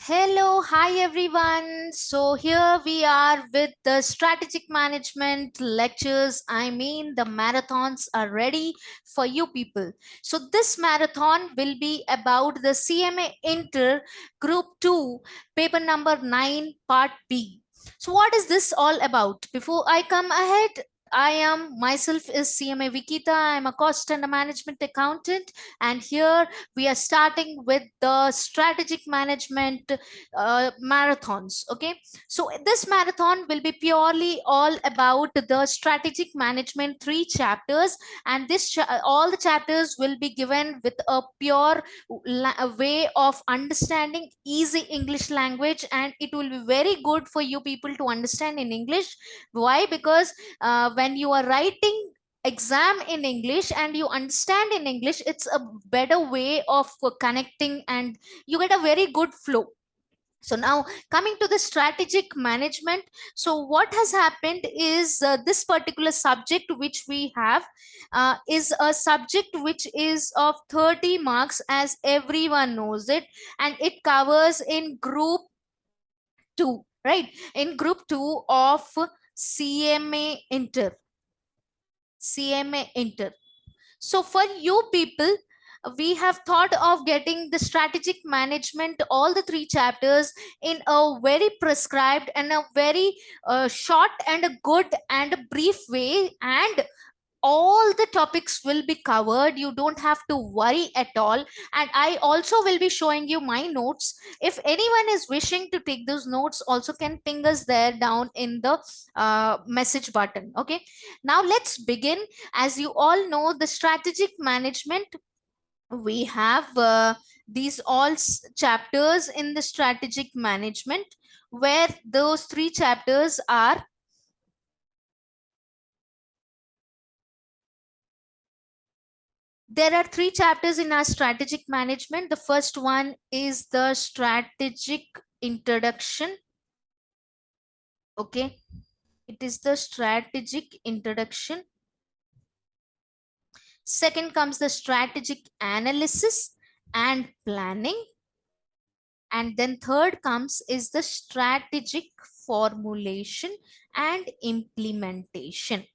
Hello, hi everyone. So here we are with the strategic management lectures. I mean, the marathons are ready for you people. So this marathon will be about the CMA Inter Group 2, paper number 9, part B. So what is this all about? Before I come ahead, I am myself is CMA Vikita. I'm a cost and a management accountant, and here we are starting with the strategic management marathons. Okay, so this marathon will be purely all about the strategic management, three chapters, and all the chapters will be given with a pure way of understanding easy English language, and it will be very good for you people to understand in English. Why? Because when you are writing exam in English and you understand in English, it's a better way of connecting, and you get a very good flow. So now coming to the strategic management, so what has happened is this particular subject which we have is a subject which is of 30 marks, as everyone knows it, and it covers in group 2, right? In group 2 of CMA Inter. CMA Inter. So for you people, we have thought of getting the strategic management, all the three chapters, in a very prescribed and a very short and a good and a brief way, and all the topics will be covered. You don't have to worry at all, and I also will be showing you my notes. If anyone is wishing to take those notes, also can ping us there down in the message button. Okay, now let's begin. As you all know, the strategic management, we have these chapters in the strategic management, where those three chapters are: there are three chapters in our strategic management. The first one is the strategic introduction. Okay, it is the strategic introduction. Second comes the strategic analysis and planning, and then third comes is the strategic formulation and implementation.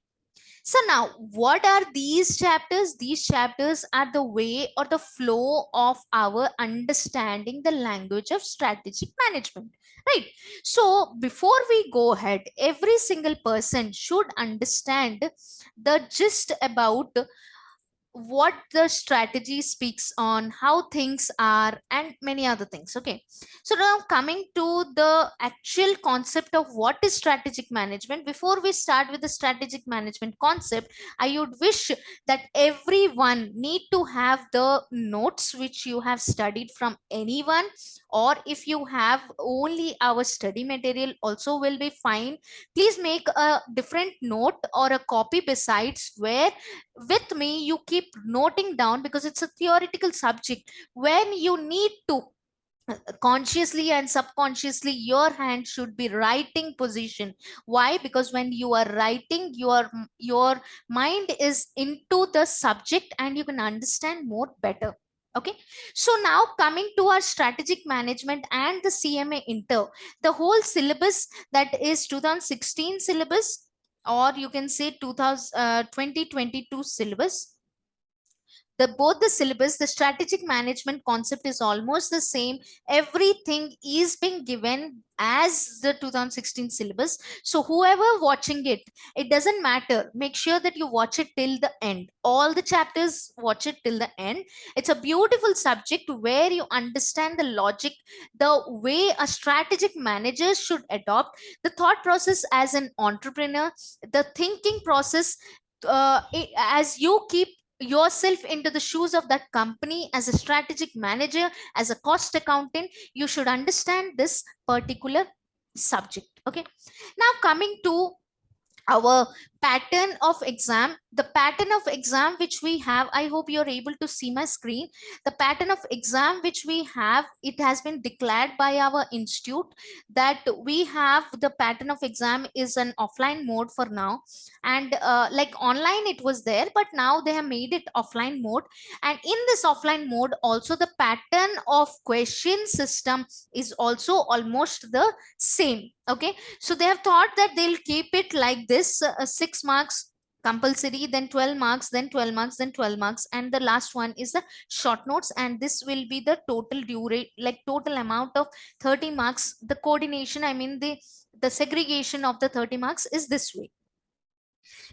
So now, what are these chapters? These chapters are the way or the flow of our understanding the language of strategic management, right? So before we go ahead, every single person should understand the gist about what the strategy speaks on, how things are, and many other things. Okay, so now coming to the actual concept of what is strategic management, before we start with the strategic management concept, I would wish that everyone need to have the notes which you have studied from anyone, or if you have only our study material also will be fine. Please make a different note or a copy besides, where with me you keep noting down, because it's a theoretical subject when you need to consciously and subconsciously your hand should be writing position. Why? Because when you are writing, your mind is into the subject and you can understand more better. Okay, so now coming to our strategic management and the CMA Inter, the whole syllabus, that is 2016 syllabus, or you can say 2022 syllabus. The both the syllabus, the strategic management concept is almost the same. Everything is being given as the 2016 syllabus. So whoever watching it, it doesn't matter, make sure that you watch it till the end, all the chapters, watch it till the end. It's a beautiful subject where you understand the logic, the way a strategic manager should adopt the thought process as an entrepreneur, the thinking process, as you keep yourself into the shoes of that company as a strategic manager, as a cost accountant, you should understand this particular subject. Okay, now coming to our pattern of exam, the pattern of exam which we have, I hope you're able to see my screen. The pattern of exam which we have, it has been declared by our institute that we have the pattern of exam is an offline mode for now. And like online it was there, but now they have made it offline mode. And in this offline mode also, the pattern of question system is also almost the same. Okay, so they have thought that they'll keep it like this, 6 marks compulsory, then 12 marks, then 12 marks, then 12 marks, and the last one is the short notes. And this will be the total duration, like total amount of 30 marks. The coordination, I mean the segregation of the 30 marks is this way.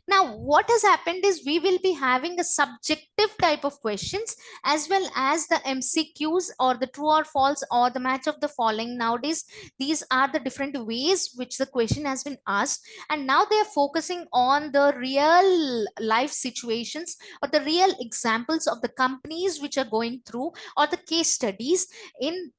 Now, what has happened is we will be having a subjective type of questions as well as the MCQs, or the true or false or the match of the following. Nowadays, these are the different ways which the question has been asked. And now they are focusing on the real life situations or the real examples of the companies which are going through, or the case studies in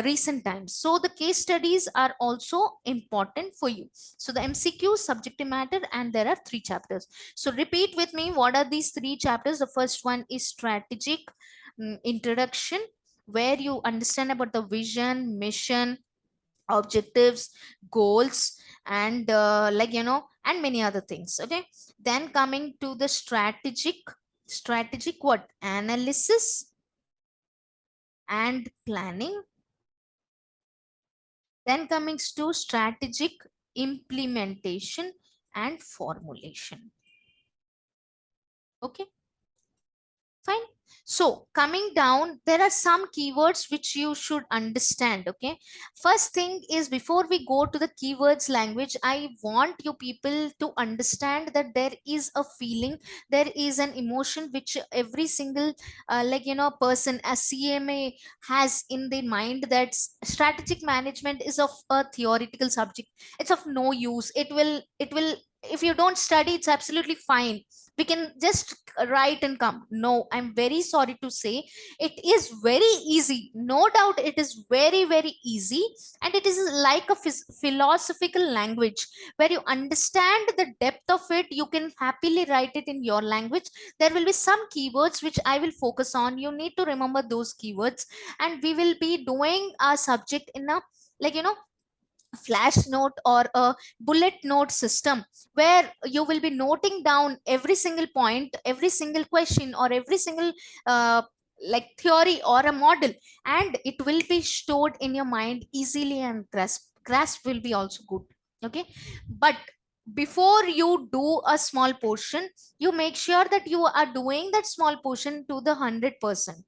recent times. So the case studies are also important for you. So the MCQ, subjective matter, and there are 3 chapters. So repeat with me, what are these 3 chapters? The first one is strategic introduction, where you understand about the vision, mission, objectives, goals, and and many other things. Okay, then coming to the strategic what? Analysis and planning. Then coming to strategic implementation and formulation. Okay, fine. So coming down, there are some keywords which you should understand. Okay, first thing is, before we go to the keywords language, I want you people to understand that there is a feeling, there is an emotion which every single person as CMA has in their mind, that strategic management is of a theoretical subject. It's of no use. It will if you don't study, it's absolutely fine, we can just write and come. No, I'm very sorry to say, it is very easy, no doubt. It is very, very easy, and it is like a philosophical language where you understand the depth of it. You can happily write it in your language. There will be some keywords which I will focus on. You need to remember those keywords, and we will be doing our subject in a, like flash note or a bullet note system, where you will be noting down every single point, every single question, or every single like theory or a model, and it will be stored in your mind easily, and grasp will be also good. Okay, but before you do a small portion, you make sure that you are doing that small portion to the 100%.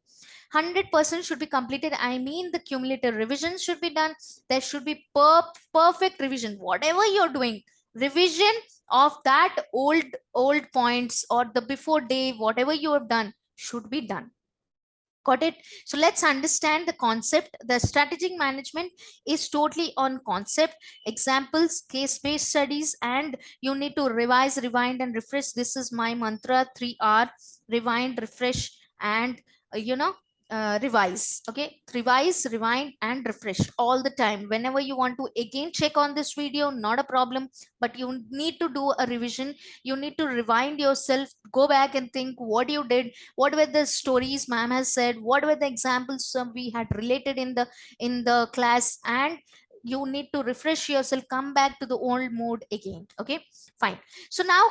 100% should be completed. I mean, the cumulative revision should be done. There should be perfect revision. Whatever you're doing, revision of that old points or the before day, whatever you have done should be done. Got it? So let's understand the concept. The strategic management is totally on concept, examples, case-based studies, and you need to revise, rewind, and refresh. This is my mantra: 3R: rewind, refresh, and revise. Okay, revise, rewind, and refresh all the time. Whenever you want to again check on this video, not a problem, but you need to do a revision. You need to rewind yourself, go back and think what you did, what were the stories ma'am has said, what were the examples we had related in the class, and you need to refresh yourself, come back to the old mode again. Okay, fine. So now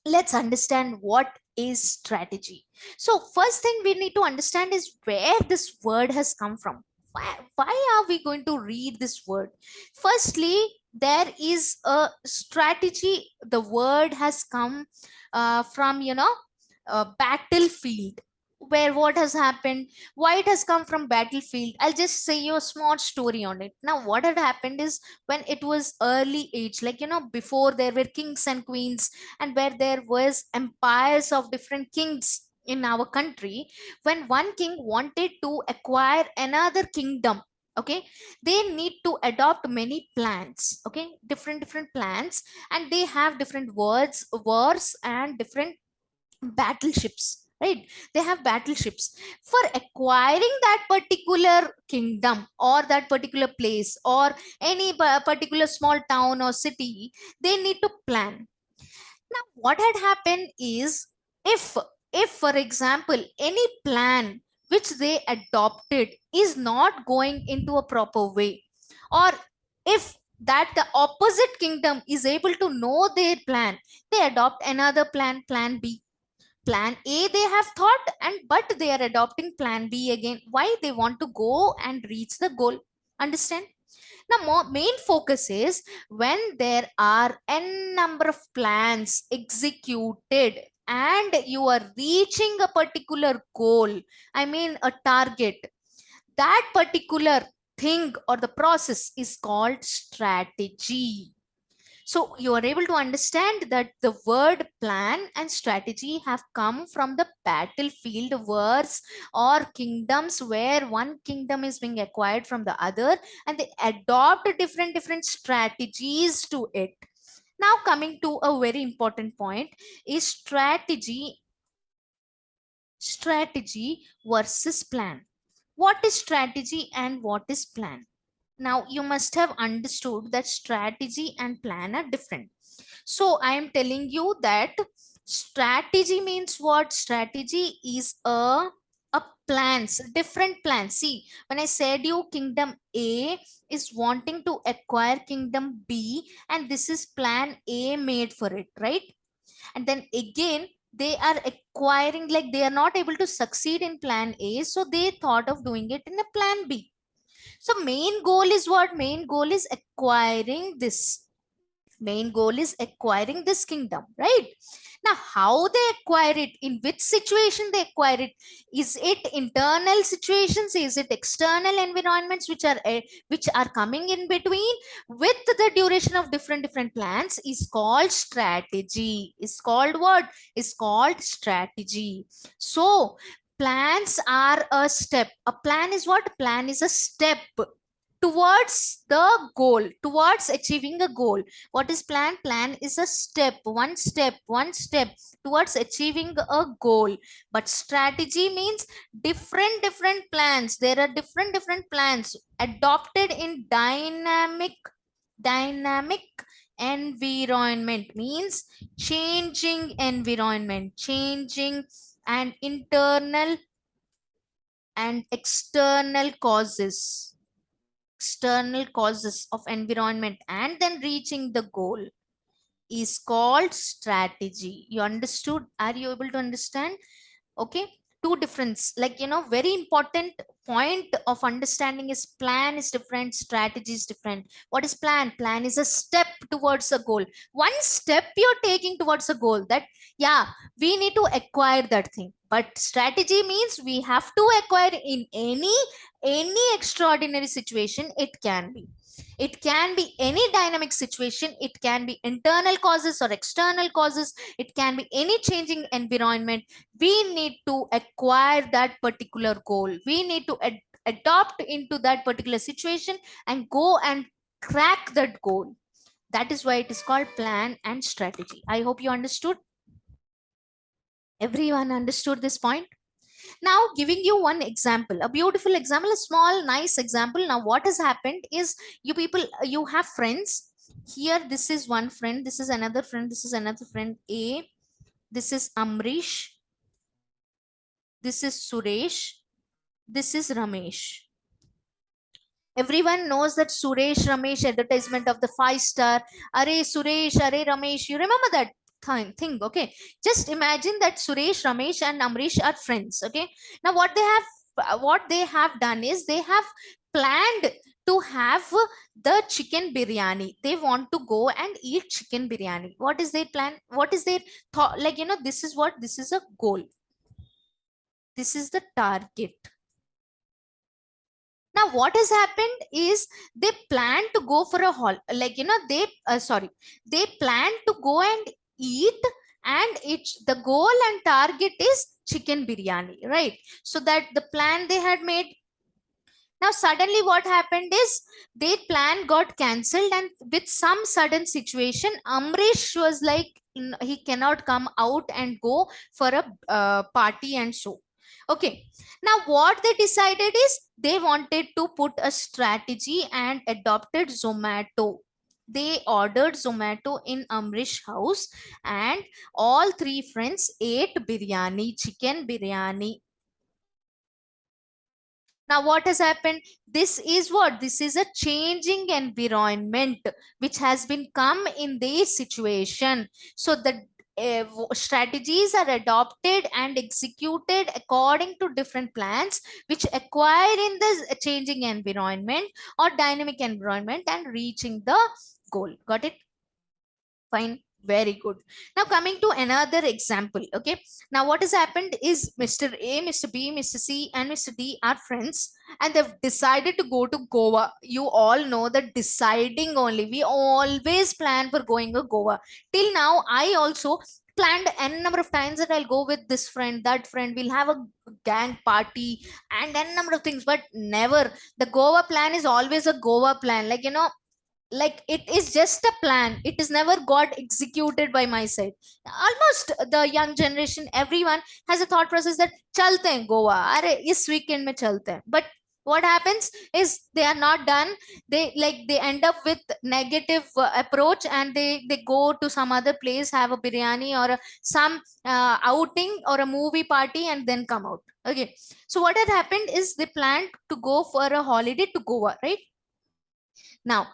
let's understand what is strategy. So first thing we need to understand is where this word has come from. Why are we going to read this word? Firstly, there is a strategy. The word has come from battlefield, where what has happened, why it has come from battlefield. I'll just say you a small story on it. Now what had happened is, when it was early age, before there were kings and queens, and where there was empires of different kings in our country, when one king wanted to acquire another kingdom, okay, they need to adopt many plans. Okay, different plans, and they have different wars and different battleships, right? They have battleships for acquiring that particular kingdom or that particular place or any particular small town or city. They need to plan. Now, what had happened is, if for example, any plan which they adopted is not going into a proper way, or if that the opposite kingdom is able to know their plan, they adopt another plan, plan B. Plan A they have thought, and but they are adopting plan B again. Why? They want to go and reach the goal. Understand? Now, main focus is when there are n number of plans executed and you are reaching a particular goal, I mean a target, that particular thing or the process is called strategy. So you are able to understand that the word plan and strategy have come from the battlefield wars or kingdoms where one kingdom is being acquired from the other, and they adopt different strategies to it. Now coming to a very important point is strategy versus plan. What is strategy and what is plan? Now you must have understood that strategy and plan are different. So I am telling you that strategy means what? Strategy is a plans, different plans. See, when I said you kingdom A is wanting to acquire kingdom B, and this is plan A made for it, right? And then again, they are acquiring, like they are not able to succeed in plan A, so they thought of doing it in a plan B. So main goal is what? Main goal is acquiring this. Main goal is acquiring this kingdom, right? Now, how they acquire it, in which situation they acquire it, is it internal situations, is it external environments which are coming in between with the duration of different plans, is called strategy. Is called what? Is called strategy. So plans are a step. A plan is what? Plan is a step towards the goal, towards achieving a goal. What is plan? Plan is a step, one step towards achieving a goal. But strategy means different plans. There are different plans adopted in dynamic environment, means changing environment, changing and internal and external causes of environment, and then reaching the goal is called strategy. You understood? Are you able to understand? Okay, two difference, like very important point of understanding is plan is different, strategy is different. What is plan? Plan is a step towards a goal. One step you're taking towards a goal, that yeah, we need to acquire that thing. But strategy means we have to acquire in any extraordinary situation. It can be any dynamic situation, it can be internal causes or external causes, it can be any changing environment. We need to acquire that particular goal. We need to adopt into that particular situation and go and crack that goal. That is why it is called plan and strategy. I hope you understood. Everyone understood this point? Now giving you one example, a beautiful example, a small nice example. Now what has happened is, you people, you have friends here. This is one friend, this is another friend, this is another friend A, this is Amrish, this is Suresh, this is Ramesh. Everyone knows that Suresh Ramesh advertisement of the 5-star. Are Suresh, are Ramesh. You remember that thing? Okay. Just imagine that Suresh, Ramesh, and Amrish are friends. Okay. Now what they have done is, they have planned to have the chicken biryani. They want to go and eat chicken biryani. What is their plan? What is their thought? Like, this is what, this is a goal. This is the target. Now what has happened is, they plan to go for a hall, like they plan to go and eat, and it's the goal and target is chicken biryani, right? So that the plan they had made. Now suddenly what happened is, their plan got cancelled, and with some sudden situation, Amrish was like, he cannot come out and go for a party and so. Okay, now what they decided is, they wanted to put a strategy and adopted Zomato. they ordered Zomato in Amrish house, and all three friends ate biryani, chicken biryani. Now, what has happened? This is what? This is a changing environment which has been come in this situation. So the strategies are adopted and executed according to different plans which acquire in the changing environment or dynamic environment and reaching the goal. Got it? Fine. Very good. Now coming to another example. Okay. Now what has happened is Mr. A, Mr. B, Mr. C, and Mr. D are friends, and they've decided to go to Goa. You all know that deciding only. We always plan for going to Goa. Till now, I also planned n number of times that I'll go with this friend, that friend. We'll have a gang party and n number of things, but never. The Goa plan is always a Goa plan. Like, like it is just a plan, it is never got executed by my side. Almost the young generation, everyone has a thought process that chalte hain Goa, are is weekend mein chalte hain. But what happens is they are not done. They end up with negative approach, and they go to some other place, have a biryani or some outing or a movie party, and then come out. Okay, so what had happened is they planned to go for a holiday to Goa, right? Now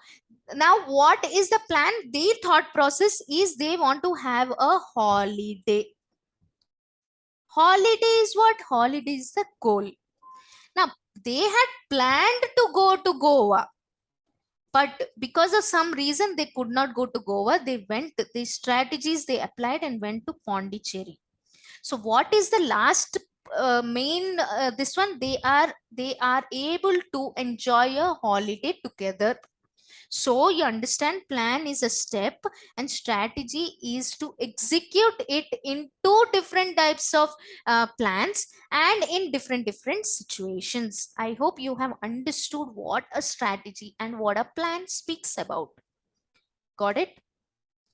what is the plan? Their thought process is they want to have a holiday. Holiday is what? Holiday is the goal. Now they had planned to go to Goa, but because of some reason they could not go to Goa. They went, the strategies they applied and went to Pondicherry. So what is the last main this one? They are able to enjoy a holiday together. So you understand, plan is a step and strategy is to execute it in two different types of plans and in different situations. I hope you have understood what a strategy and what a plan speaks about. Got it?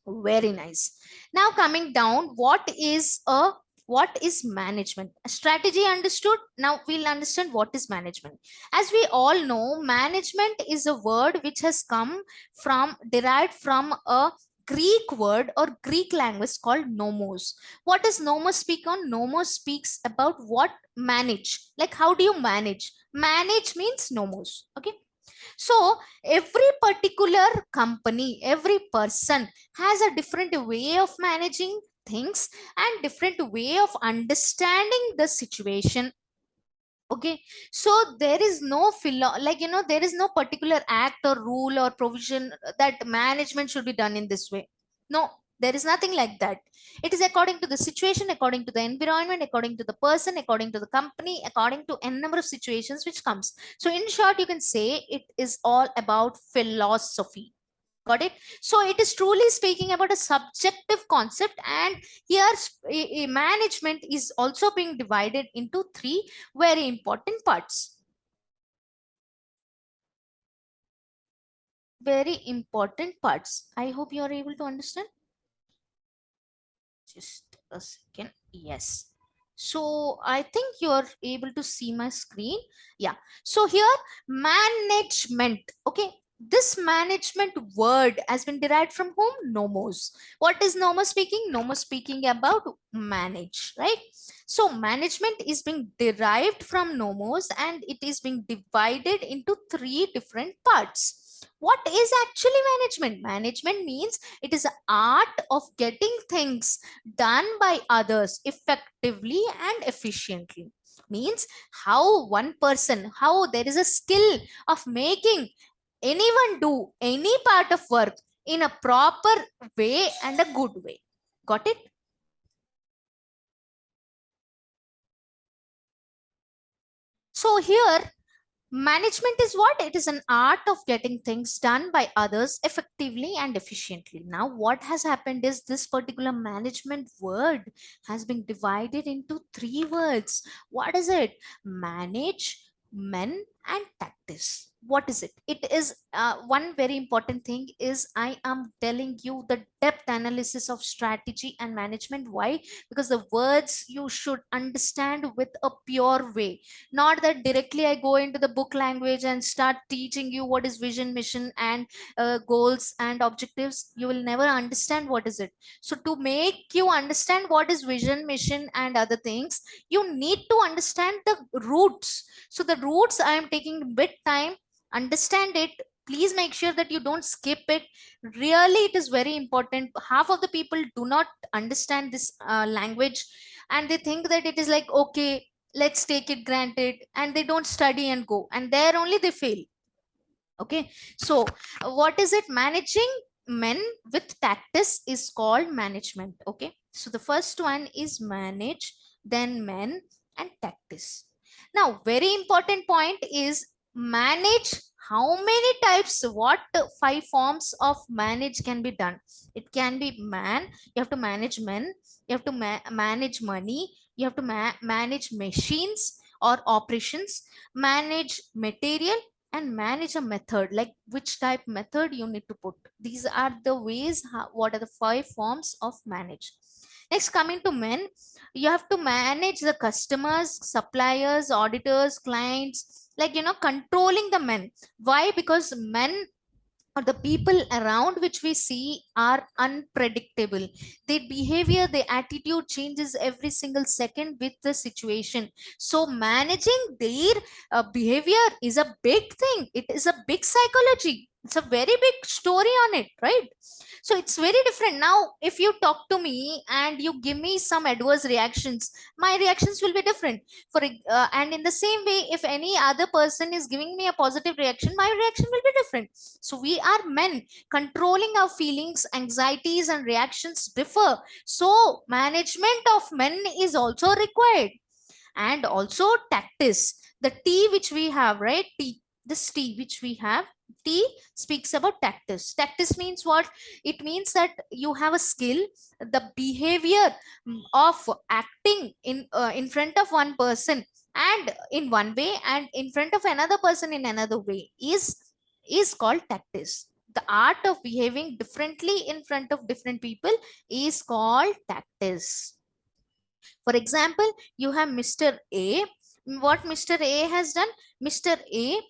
Very nice. Now coming down, what is management? Strategy understood. Now we'll understand what is management. As we all know, management is a word which has come from, derived from a Greek word or Greek language called nomos. What does nomos speak on? Nomos speaks about what? Manage. Like how do you manage? Manage means nomos. Okay. So every particular company, every person has a different way of managing things and different way of understanding the situation. Okay, so there is no there is no particular act or rule or provision that management should be done in this way. No, there is nothing like that. It is according to the situation, according to the environment, according to the person, according to the company, according to n number of situations which comes. So in short, you can say it is all about philosophy. Got it? So it is truly speaking about a subjective concept, and here management is also being divided into three very important parts. Very important parts. I hope you are able to understand. Just a second. Yes. So I think you're able to see my screen. Yeah. So here, management. Okay. This management word has been derived from whom? Nomos. What is nomos speaking? Nomos speaking about manage, right? So management is being derived from nomos, and it is being divided into three different parts. What is actually management? Management means it is the art of getting things done by others effectively and efficiently. Means how one person, how there is a skill of making anyone do any part of work in a proper way and a good way. Got it? So here, management is what? It is an art of getting things done by others effectively and efficiently. Now, what has happened is this particular management word has been divided into three words. What is it? Manage, men, and tactics. what is it? It is one very important thing is I am telling you the depth analysis of strategy and management. Why? Because the words you should understand with a pure way, not that directly I go into the book language and start teaching you what is vision, mission, and goals and objectives. You will never understand what is it. So to make you understand what is vision, mission, and other things, you need to understand the roots. So the roots I am taking a bit time. Understand it. Please make sure that you don't skip it. Really, it is very important. Half of the people do not understand this language, and they think that it is like, okay, let's take it granted, and they don't study and go, and there only they fail. Okay, so what is it? Managing men with tactics is called management. Okay, so the first one is manage, then men, and tactics. Now very important point is manage. How many types, what five forms of manage can be done? It can be man, you have to manage men, you have to manage money, you have to manage machines or operations, manage material, and manage a method, like which type method you need to put. These are the ways what are the five forms of manage. Next, coming to men, you have to manage the customers, suppliers, auditors, clients, like controlling the men. Why? Because men or the people around which we see are unpredictable. Their behavior, their attitude changes every single second with the situation. So managing their behavior is a big thing. It is a big psychology. It's a very big story on it, right? So it's very different. Now if you talk to me and you give me some adverse reactions, my reactions will be different. And in the same way, if any other person is giving me a positive reaction, my reaction will be different. So we are men. Controlling our feelings, anxieties, and reactions differ. So management of men is also required. And also tactics. The T which we have, right? T, this T which we have, T speaks about tactics. Tactics means what? It means that you have a skill, the behavior of acting in front of one person and in one way, and in front of another person in another way is called tactics. The art of behaving differently in front of different people is called tactics. For example, you have Mr. A. What Mr. A has done? Mr. A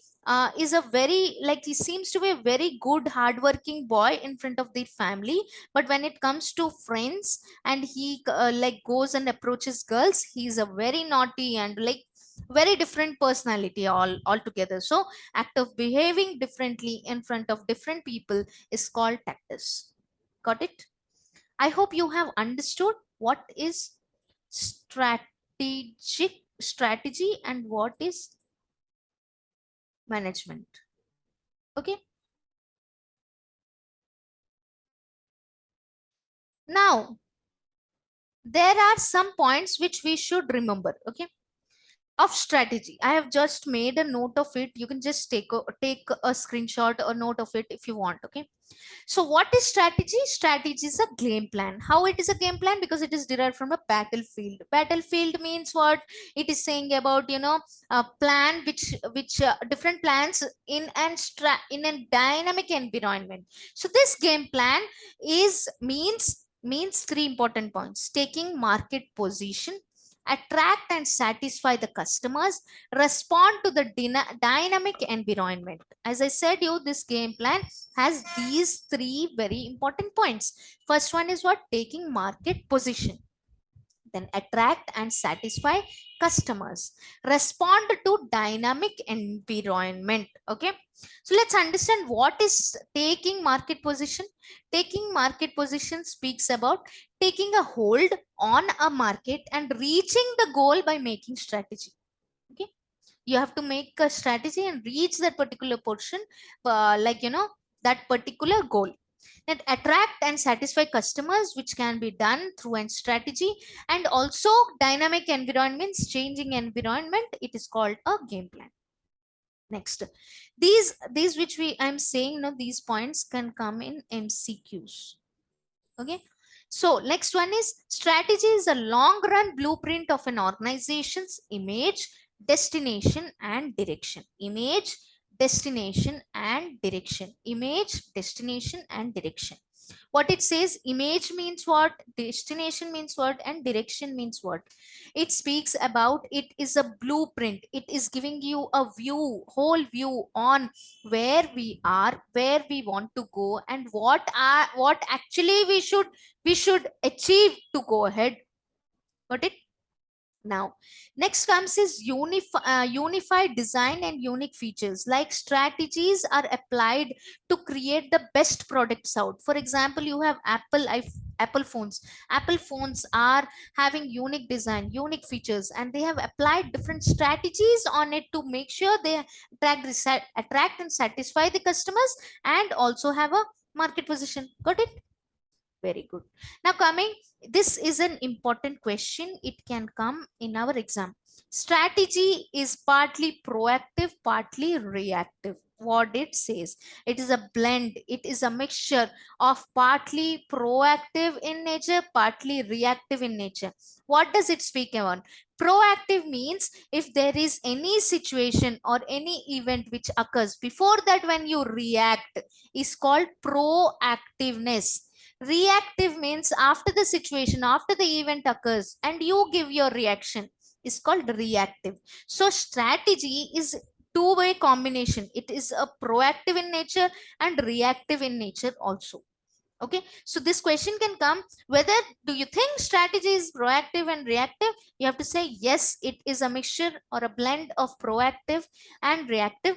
is a very, like, he seems to be a very good hardworking boy in front of their family, but when it comes to friends and he like goes and approaches girls, he's a very naughty and like very different personality altogether. So act of behaving differently in front of different people is called tactics. Got it? I hope you have understood what is strategic strategy and what is management. Okay, now there are some points which we should remember. Okay, of strategy, I have just made a note of it. You can just take a screenshot or note of it if you want. Okay, so what is strategy? Strategy is a game plan. How it is a game plan? Because it is derived from a battlefield. Battlefield means what? It is saying about a plan which different plans in a dynamic environment. So this game plan is means three important points: taking market position, attract and satisfy the customers, respond to the dynamic environment. As I said you, this game plan has these three very important points. First one is what? Taking market position. Then attract and satisfy customers. Respond to dynamic environment. Okay. So let's understand what is taking market position. Taking market position speaks about taking a hold on a market and reaching the goal by making strategy. Okay. You have to make a strategy and reach that particular portion, that particular goal. And attract and satisfy customers, which can be done through a strategy. And also dynamic environments, changing environment, it is called a game plan. Next, these which I'm saying, these points can come in MCQs. Okay, so next one is strategy is a long run blueprint of an organization's image, destination, and direction. Image, destination and direction. Image, destination and direction. What it says, image means what, destination means what, and direction means what. It speaks about, it is a blueprint, it is giving you a view, whole view on where we are, where we want to go, and what actually we should achieve to go ahead. Got it? Now, next comes is unified design and unique features. Like strategies are applied to create the best products out. For example, you have Apple phones. Apple phones are having unique design, unique features, and they have applied different strategies on it to make sure they attract and satisfy the customers, and also have a market position. Got it? Very good. Now coming, this is an important question. It can come in our exam. Strategy is partly proactive, partly reactive. What it says, it is a blend, it is a mixture of partly proactive in nature, partly reactive in nature. What does it speak about? Proactive means if there is any situation or any event which occurs before that, when you react, is called proactiveness. Reactive means after the situation, after the event occurs, and you give your reaction, is called reactive. So strategy is two-way combination. It is a proactive in nature and reactive in nature also. Okay, so this question can come, whether do you think strategy is proactive and reactive? You have to say yes, it is a mixture or a blend of proactive and reactive,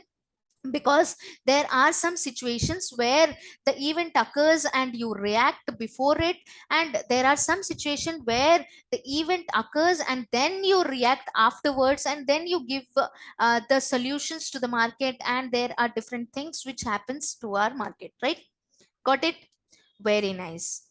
because there are some situations where the event occurs and you react before it, and there are some situations where the event occurs and then you react afterwards, and then you give the solutions to the market, and there are different things which happens to our market, right? Got it? Very nice.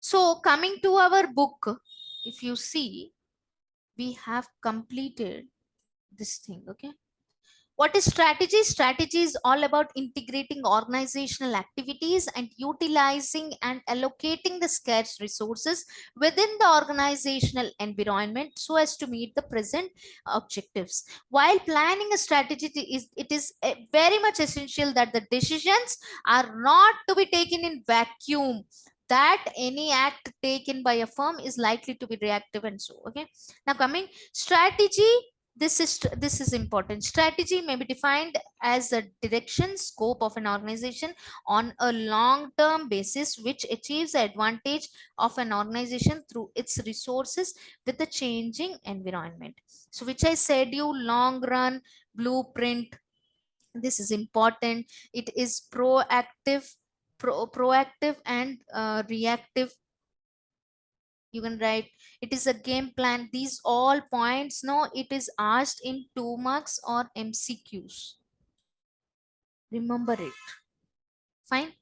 So coming to our book, if you see, we have completed this thing. Okay, what is strategy? Strategy is all about integrating organizational activities and utilizing and allocating the scarce resources within the organizational environment so as to meet the present objectives. While planning a strategy, it is very much essential that the decisions are not to be taken in vacuum, that any act taken by a firm is likely to be reactive and so. Okay, now coming, strategy, this is important. Strategy may be defined as a direction, scope of an organization on a long term basis which achieves the advantage of an organization through its resources with the changing environment. So which I said you, long run blueprint, this is important. It is proactive, proactive and reactive. You can write, it is a game plan. These all points, no, it is asked in 2 marks or MCQs. Remember it. Fine.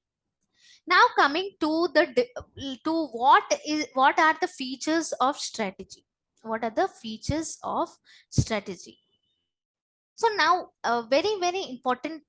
Now coming to to what are the features of strategy? What are the features of strategy? So now a very important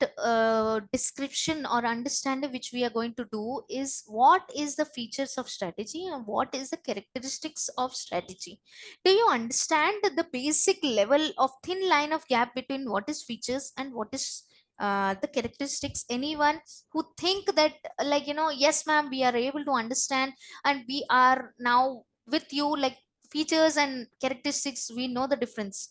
description or understanding which we are going to do is what is the features of strategy and what is the characteristics of strategy. Do you understand the basic level of thin line of gap between what is features and what is the characteristics? Anyone who think that, like, yes ma'am, we are able to understand and we are now with you, like features and characteristics, we know the difference.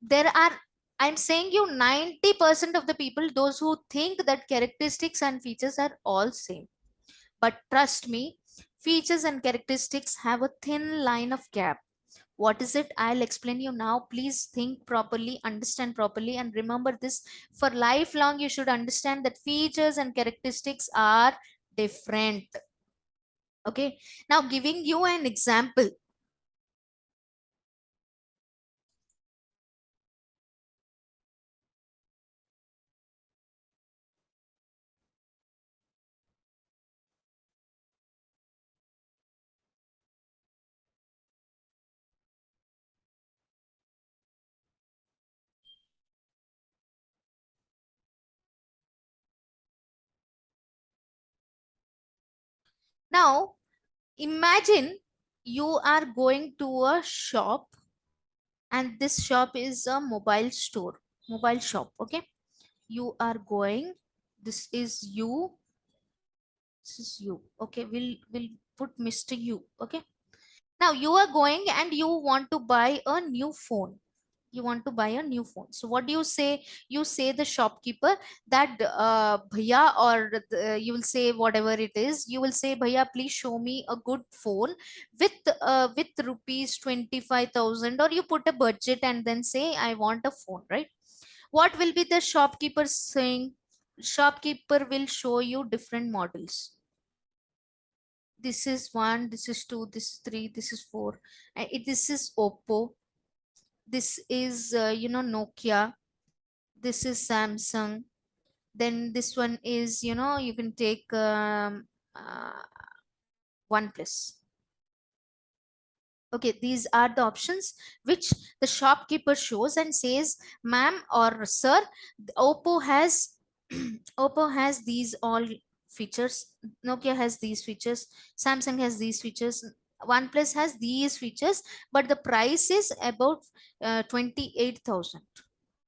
There are, I'm saying you, 90% of the people, those who think that characteristics and features are all same. But trust me, features and characteristics have a thin line of gap. What is it? I'll explain you now. Please think properly, understand properly, and remember this. For lifelong, you should understand that features and characteristics are different. Okay. Now, giving you an example. Now, imagine you are going to a shop, and this shop is a mobile store, mobile shop. Okay, you are going, this is you, this is you. Okay, we'll put Mr. U. Okay, now you are going and you want to buy a new phone. You want to buy a new phone. So what do you say? You say the shopkeeper that bhaiya, or you will say whatever it is. You will say, bhaiya, please show me a good phone with rupees 25,000, or you put a budget and then say, I want a phone, right? What will be the shopkeeper saying? Shopkeeper will show you different models. This is one, this is two, this is three, this is four. This is Oppo. This is Nokia. This is Samsung. Then this one is, you can take OnePlus. Okay, these are the options which the shopkeeper shows and says, ma'am or sir, Oppo has Oppo has these all features, Nokia has these features, Samsung has these features, OnePlus has these features, but the price is about 28,000.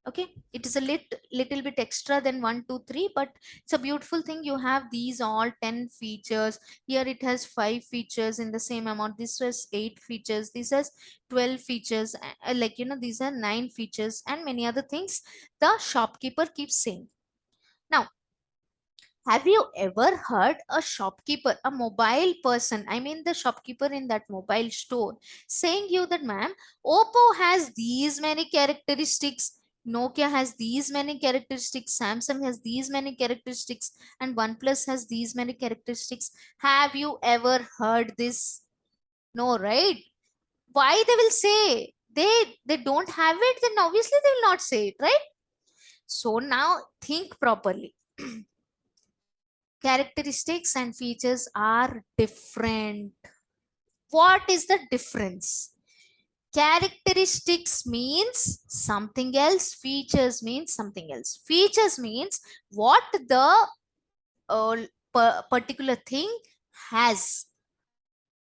Okay, it is a little bit extra than 1 2 3, but it's a beautiful thing. You have these all 10 features. Here it has 5 features in the same amount. This was 8 features, this has 12 features, these are 9 features, and many other things the shopkeeper keeps saying. Now, have you ever heard a shopkeeper, a mobile person, I mean the shopkeeper in that mobile store, saying you that, ma'am, Oppo has these many characteristics, Nokia has these many characteristics, Samsung has these many characteristics, and OnePlus has these many characteristics? Have you ever heard this? No, right? Why they will say? They don't have it, then obviously they will not say it, right? So now think properly. Characteristics and features are different. What is the difference? Characteristics means something else, features means something else. Features means what the uh, particular thing has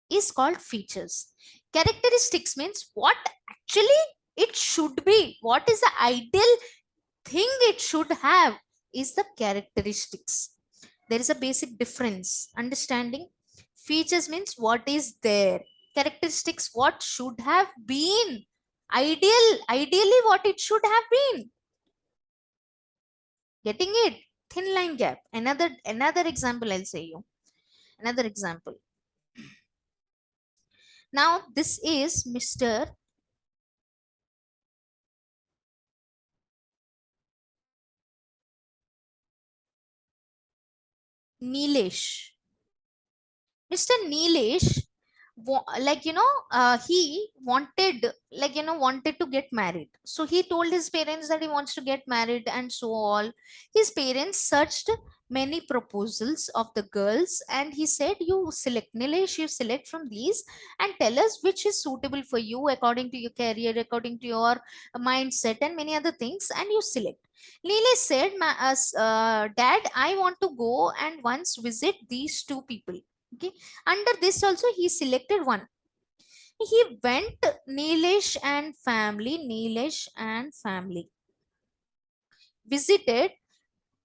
is called features. Characteristics means what actually it should be, what is the ideal thing it should have, is the characteristics. There is a basic difference. Understanding? Features means what is there. Characteristics, what should have been. Ideally what it should have been. Getting it? Thin line gap. Another example I'll say you. Another example. Now this is Mr. Nilesh. Mr. Nilesh, he wanted to get married. So he told his parents that he wants to get married, and so all. His parents searched many proposals of the girls, and he said, you select, Nilesh, you select from these and tell us which is suitable for you according to your career, according to your mindset, and many other things, and you select. Nilesh said, Dad, I want to go and once visit these two people. Okay, under this also he selected one. He went, Nilesh and family visited.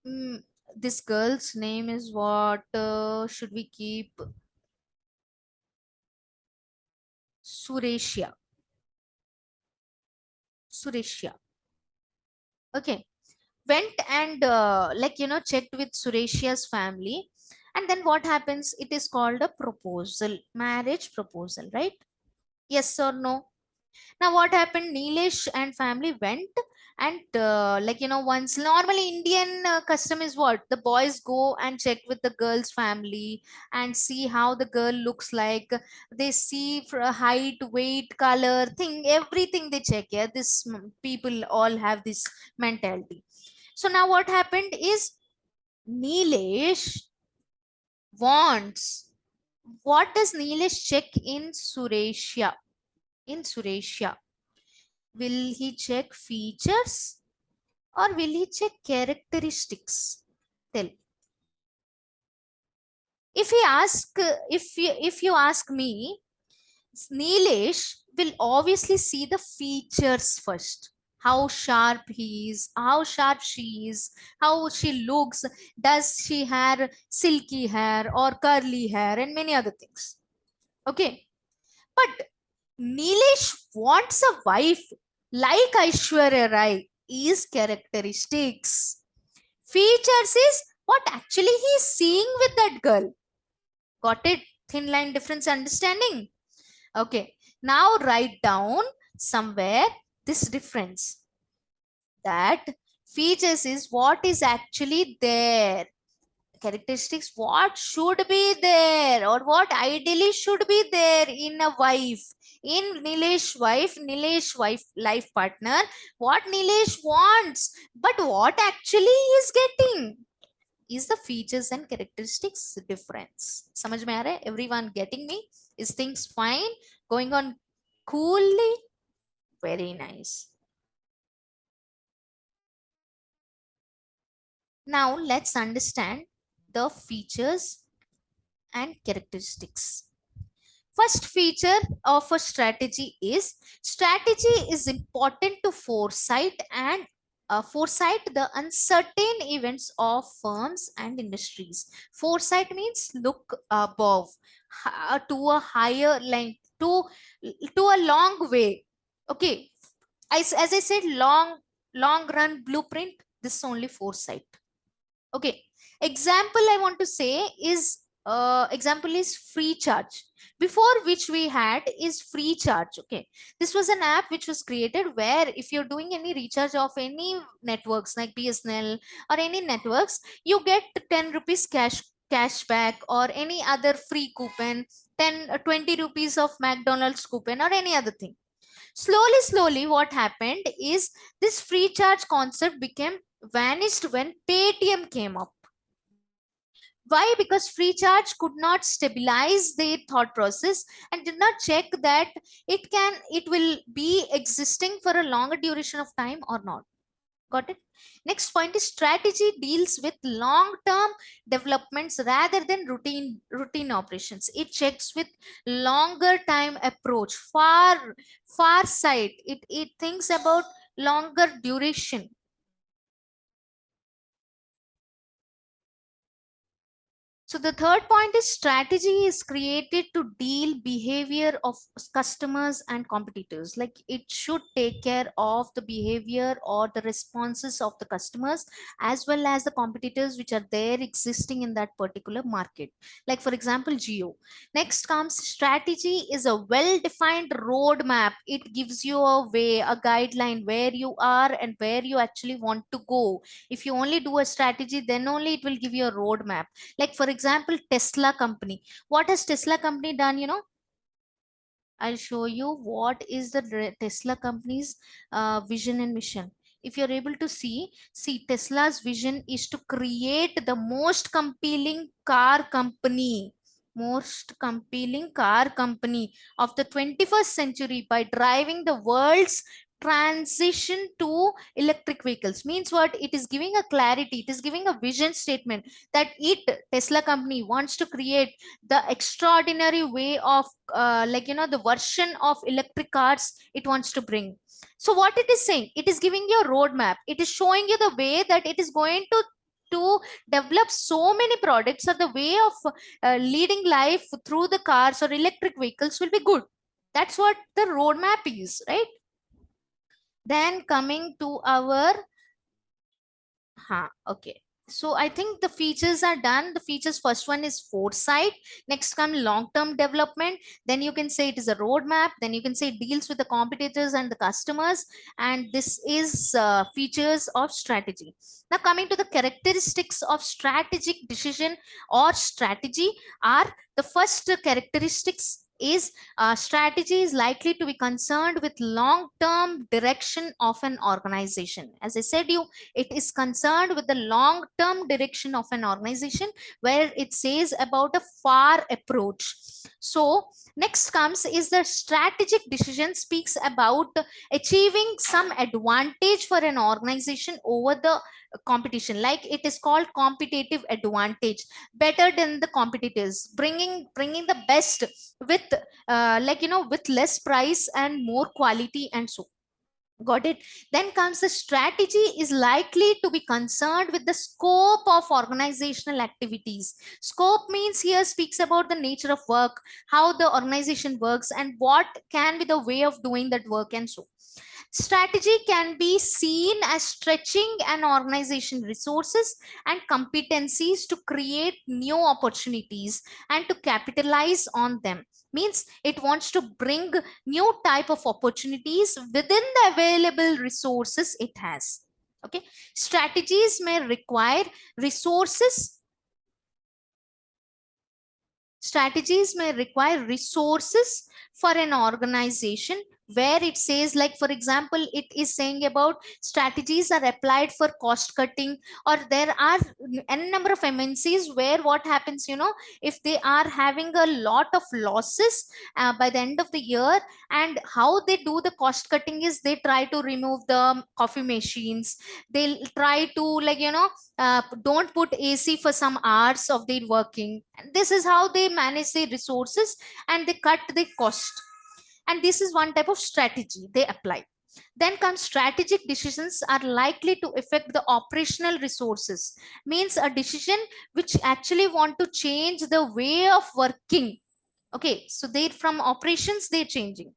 mm, this girl's name is what, should we keep? Sureshia. Sureshia. Okay, went and checked with Sureshia's family, and then what happens? It is called a proposal, marriage proposal, right? Yes or no? Now, what happened? Nilesh and family went, and once normally Indian custom is what? The boys go and check with the girl's family and see how the girl looks like. They see for height, weight, color, thing, everything they check. Yeah, this people all have this mentality. So now what happened is Nilesh wants. What does Nilesh check in Sureshia? In Sureshia, will he check features or will he check characteristics? Tell. If he ask, if you ask me, Nilesh will obviously see the features first. How sharp he is, how sharp she is, how she looks, does she have silky hair or curly hair, and many other things. Okay. But Nilesh wants a wife like Aishwarya Rai is characteristics. Features is what actually he is seeing with that girl. Got it? Thin line difference understanding. Okay. Now write down somewhere this difference. That features is what is actually there. Characteristics what should be there or what ideally should be there in a wife, in Nilesh wife life partner, what Nilesh wants, but what actually he is getting is the features and characteristics difference. Samajh mein aa raha hai? Everyone getting me? Is things fine, going on coolly? Very nice. Now let's understand the features and characteristics. First feature of a strategy is important to foresight and foresight the uncertain events of firms and industries. Foresight means look above, to a higher line, to a long way. Okay, as I said, long run blueprint. This is only foresight. Okay, example I want to say is example is free charge. Before which we had is free charge. Okay, this was an app which was created where if you're doing any recharge of any networks like BSNL or any networks, you get 10 rupees cashback or any other free coupon, 10 20 rupees of McDonald's coupon or any other thing. Slowly what happened is this free charge concept became vanished when Paytm came up. Why? Because free charge could not stabilize their thought process and did not check that it will be existing for a longer duration of time or not. Got it? Next point is strategy deals with long-term developments rather than routine operations. It checks with longer time approach, far sight. It thinks about longer duration. So the third point is strategy is created to deal behavior of customers and competitors. Like it should take care of the behavior or the responses of the customers as well as the competitors which are there existing in that particular market. Like for example, Geo. Next comes strategy is a well-defined roadmap. It gives you a way, a guideline where you are and where you actually want to go. If you only do a strategy, then only it will give you a roadmap. Like for example, Tesla company. What has Tesla company done? I'll show you what is the Tesla company's vision and mission. If you're able to see Tesla's vision is to create the most compelling car company, of the 21st century by driving the world's transition to electric vehicles. Means what? It is giving a clarity, it is giving a vision statement that Tesla company wants to create the extraordinary way of the version of electric cars it wants to bring. So what it is saying, it is giving you a roadmap, it is showing you the way that it is going to develop so many products, or the way of leading life through the cars or electric vehicles will be good. That's what the roadmap is, right? Then coming to our okay. So I think the features are done. The features, first one is foresight. Next come long-term development. Then you can say it is a roadmap. Then you can say it deals with the competitors and the customers. And this is features of strategy. Now coming to the characteristics of strategic decision or strategy are the first characteristics is strategy is likely to be concerned with long-term direction of an organization. As I said you, it is concerned with the long-term direction of an organization, where it says about a far approach. So next comes is the strategic decision speaks about achieving some advantage for an organization over the competition, like it is called competitive advantage, better than the competitors, bringing the best with with less price and more quality, and so got it. Then comes the strategy is likely to be concerned with the scope of organizational activities. Scope means here speaks about the nature of work, how the organization works, and what can be the way of doing that work, and so strategy can be seen as stretching an organization resources and competencies to create new opportunities and to capitalize on them. Means it wants to bring new type of opportunities within the available resources it has. Okay, strategies may require resources. Strategies may require resources for an organization, where it says, like for example, it is saying about strategies are applied for cost cutting, or there are n number of MNCs where what happens, if they are having a lot of losses by the end of the year, and how they do the cost cutting is they try to remove the coffee machines, they'll try to don't put AC for some hours of their working. This is how they manage their resources and they cut the cost. And this is one type of strategy they apply. Then comes strategic decisions are likely to affect the operational resources. Means a decision which actually want to change the way of working. Okay, so they from operations they're changing.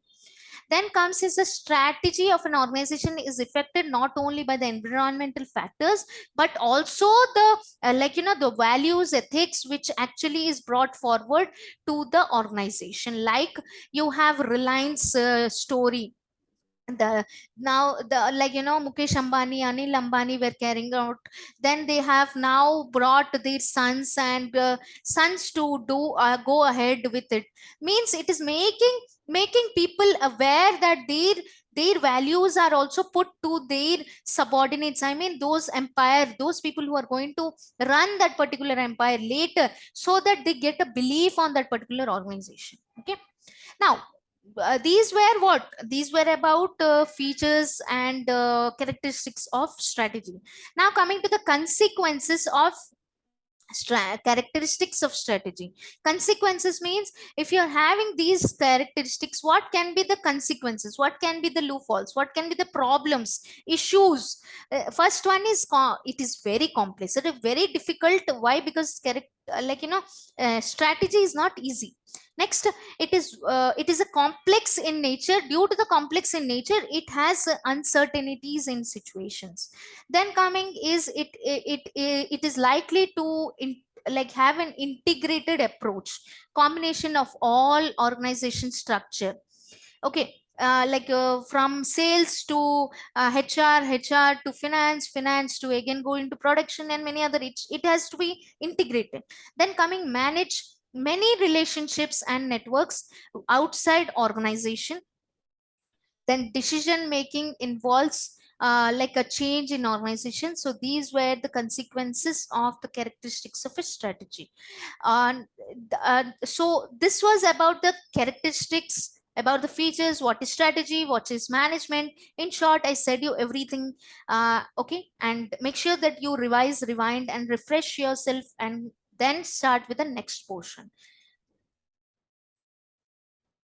Then comes is the strategy of an organization is affected not only by the environmental factors, but also the the values, ethics, which actually is brought forward to the organization. Like you have Reliance story. The now the Mukesh Ambani, Anil Ambani were carrying out. Then they have now brought their sons to do go ahead with it. Means it is making people aware that their values are also put to their subordinates. I mean those empire, those people who are going to run that particular empire later, so that they get a belief on that particular organization. Okay, now these were what? These were about features and characteristics of strategy. Now coming to the consequences of characteristics of strategy. Consequences means if you're having these characteristics, what can be the consequences? What can be the loopholes? What can be the problems, issues? First one is it is very complex. It is very difficult. Why? Because strategy is not easy. Next, it is a complex in nature. Due to the complex in nature, it has uncertainties in situations. Then coming is it is likely to have an integrated approach, combination of all organization structure. Okay, from sales to HR to finance to again go into production and many other, it has to be integrated. Then coming manage many relationships and networks outside organization. Then decision making involves like a change in organization. So these were the consequences of the characteristics of a strategy. So this was about the characteristics, about the features, what is strategy, what is management. In short, I said you everything. Okay, and make sure that you revise, rewind, and refresh yourself, and then start with the next portion.